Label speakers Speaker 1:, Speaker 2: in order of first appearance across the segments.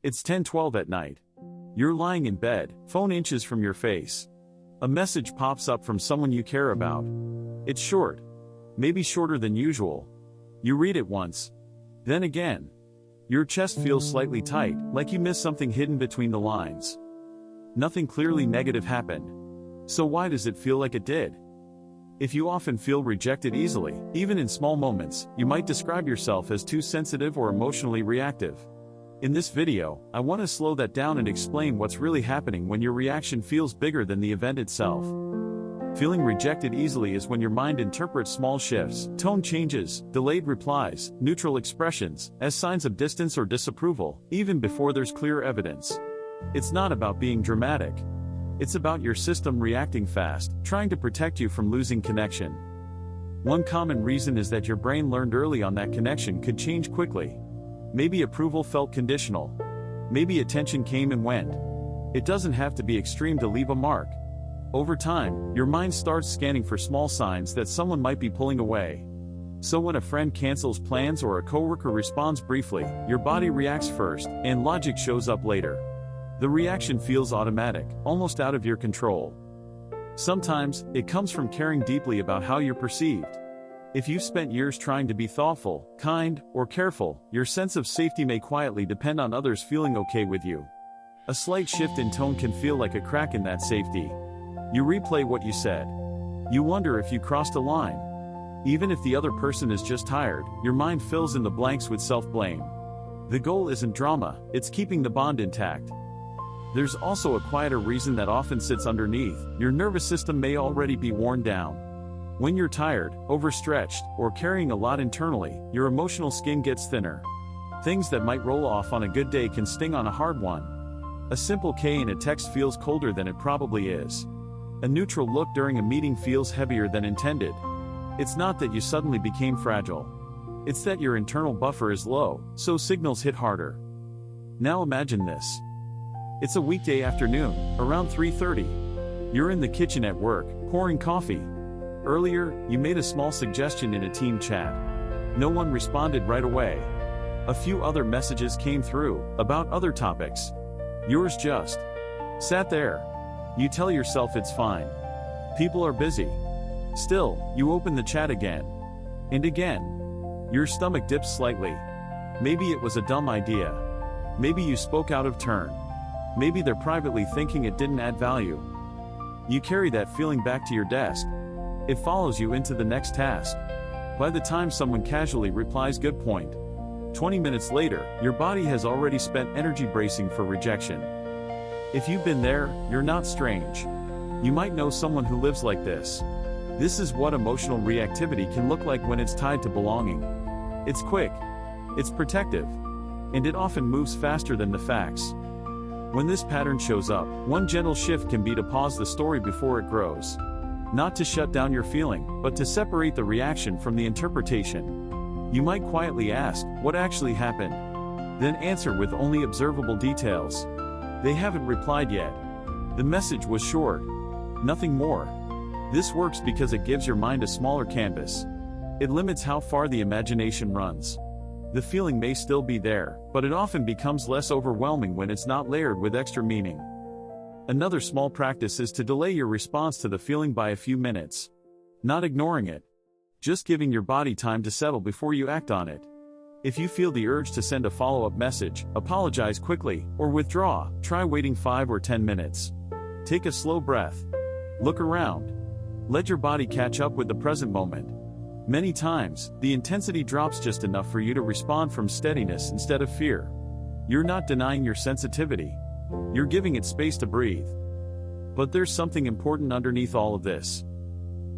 Speaker 1: It's 10:12 at night. You're lying in bed, phone inches from your face. A message pops up from someone you care about. It's short. Maybe shorter than usual. You read it once. Then again. Your chest feels slightly tight, like you missed something hidden between the lines. Nothing clearly negative happened. So why does it feel like it did? If you often feel rejected easily, even in small moments, you might describe yourself as too sensitive or emotionally reactive. In this video, I want to slow that down and explain what's really happening when your reaction feels bigger than the event itself. Feeling rejected easily is when your mind interprets small shifts, tone changes, delayed replies, neutral expressions, as signs of distance or disapproval, even before there's clear evidence. It's not about being dramatic. It's about your system reacting fast, trying to protect you from losing connection. One common reason is that your brain learned early on that connection could change quickly. Maybe approval felt conditional. Maybe attention came and went. It doesn't have to be extreme to leave a mark. Over time, your mind starts scanning for small signs that someone might be pulling away. So when a friend cancels plans or a coworker responds briefly, your body reacts first, and logic shows up later. The reaction feels automatic, almost out of your control. Sometimes, it comes from caring deeply about how you're perceived. If you've spent years trying to be thoughtful, kind, or careful, your sense of safety may quietly depend on others feeling okay with you. A slight shift in tone can feel like a crack in that safety. You replay what you said. You wonder if you crossed a line. Even if the other person is just tired, your mind fills in the blanks with self-blame. The goal isn't drama, it's keeping the bond intact. There's also a quieter reason that often sits underneath. Your nervous system may already be worn down. When you're tired, overstretched, or carrying a lot internally, your emotional skin gets thinner. Things that might roll off on a good day can sting on a hard one. A simple K in a text feels colder than it probably is. A neutral look during a meeting feels heavier than intended. It's not that you suddenly became fragile. It's that your internal buffer is low, so signals hit harder. Now imagine this. It's a weekday afternoon, around 3:30. You're in the kitchen at work, pouring coffee. Earlier, you made a small suggestion in a team chat. No one responded right away. A few other messages came through, about other topics. Yours just sat there. You tell yourself it's fine. People are busy. Still, you open the chat again. And again. Your stomach dips slightly. Maybe it was a dumb idea. Maybe you spoke out of turn. Maybe they're privately thinking it didn't add value. You carry that feeling back to your desk. It follows you into the next task. By the time someone casually replies "good point," 20 minutes later, your body has already spent energy bracing for rejection. If you've been there, you're not strange. You might know someone who lives like this. This is what emotional reactivity can look like when it's tied to belonging. It's quick. It's protective. And it often moves faster than the facts. When this pattern shows up, one gentle shift can be to pause the story before it grows. Not to shut down your feeling, but to separate the reaction from the interpretation. You might quietly ask, "What actually happened?" Then answer with only observable details. They haven't replied yet. The message was short. Nothing more. This works because it gives your mind a smaller canvas. It limits how far the imagination runs. The feeling may still be there, but it often becomes less overwhelming when it's not layered with extra meaning. Another small practice is to delay your response to the feeling by a few minutes. Not ignoring it. Just giving your body time to settle before you act on it. If you feel the urge to send a follow-up message, apologize quickly, or withdraw, try waiting 5 or 10 minutes. Take a slow breath. Look around. Let your body catch up with the present moment. Many times, the intensity drops just enough for you to respond from steadiness instead of fear. You're not denying your sensitivity. You're giving it space to breathe. But there's something important underneath all of this.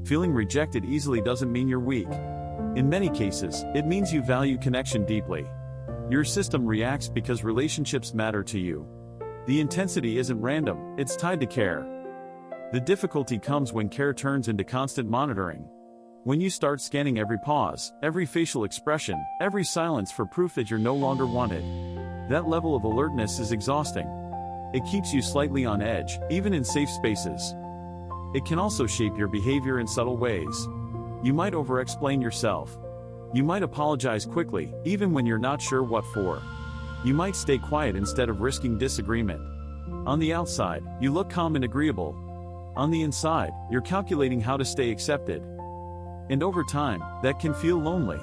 Speaker 1: Feeling rejected easily doesn't mean you're weak. In many cases, it means you value connection deeply. Your system reacts because relationships matter to you. The intensity isn't random, it's tied to care. The difficulty comes when care turns into constant monitoring. When you start scanning every pause, every facial expression, every silence for proof that you're no longer wanted. That level of alertness is exhausting. It keeps you slightly on edge, even in safe spaces. It can also shape your behavior in subtle ways. You might over-explain yourself. You might apologize quickly, even when you're not sure what for. You might stay quiet instead of risking disagreement. On the outside, you look calm and agreeable. On the inside, you're calculating how to stay accepted. And over time, that can feel lonely.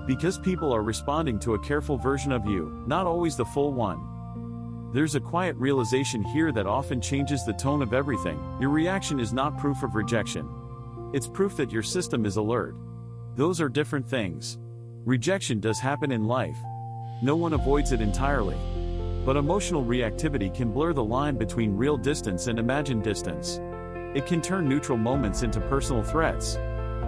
Speaker 1: Because people are responding to a careful version of you, not always the full one. There's a quiet realization here that often changes the tone of everything. Your reaction is not proof of rejection. It's proof that your system is alert. Those are different things. Rejection does happen in life. No one avoids it entirely. But emotional reactivity can blur the line between real distance and imagined distance. It can turn neutral moments into personal threats.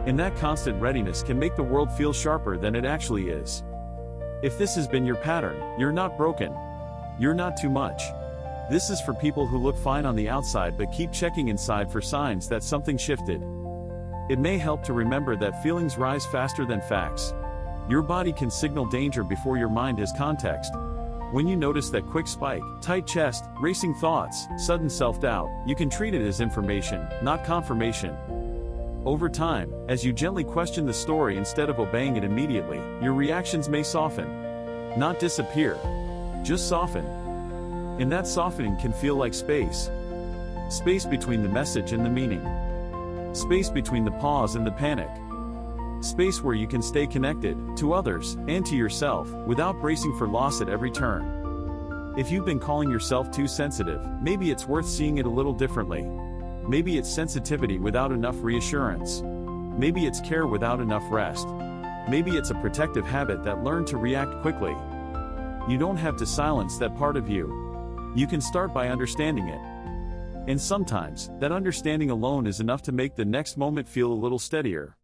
Speaker 1: And that constant readiness can make the world feel sharper than it actually is. If this has been your pattern, you're not broken. You're not too much. This is for people who look fine on the outside but keep checking inside for signs that something shifted. It may help to remember that feelings rise faster than facts. Your body can signal danger before your mind has context. When you notice that quick spike, tight chest, racing thoughts, sudden self-doubt, you can treat it as information, not confirmation. Over time, as you gently question the story instead of obeying it immediately, your reactions may soften. Not disappear. Just soften. And that softening can feel like space. Space between the message and the meaning. Space between the pause and the panic. Space where you can stay connected, to others, and to yourself, without bracing for loss at every turn. If you've been calling yourself too sensitive, maybe it's worth seeing it a little differently. Maybe it's sensitivity without enough reassurance. Maybe it's care without enough rest. Maybe it's a protective habit that learned to react quickly. You don't have to silence that part of you. You can start by understanding it. And sometimes, that understanding alone is enough to make the next moment feel a little steadier.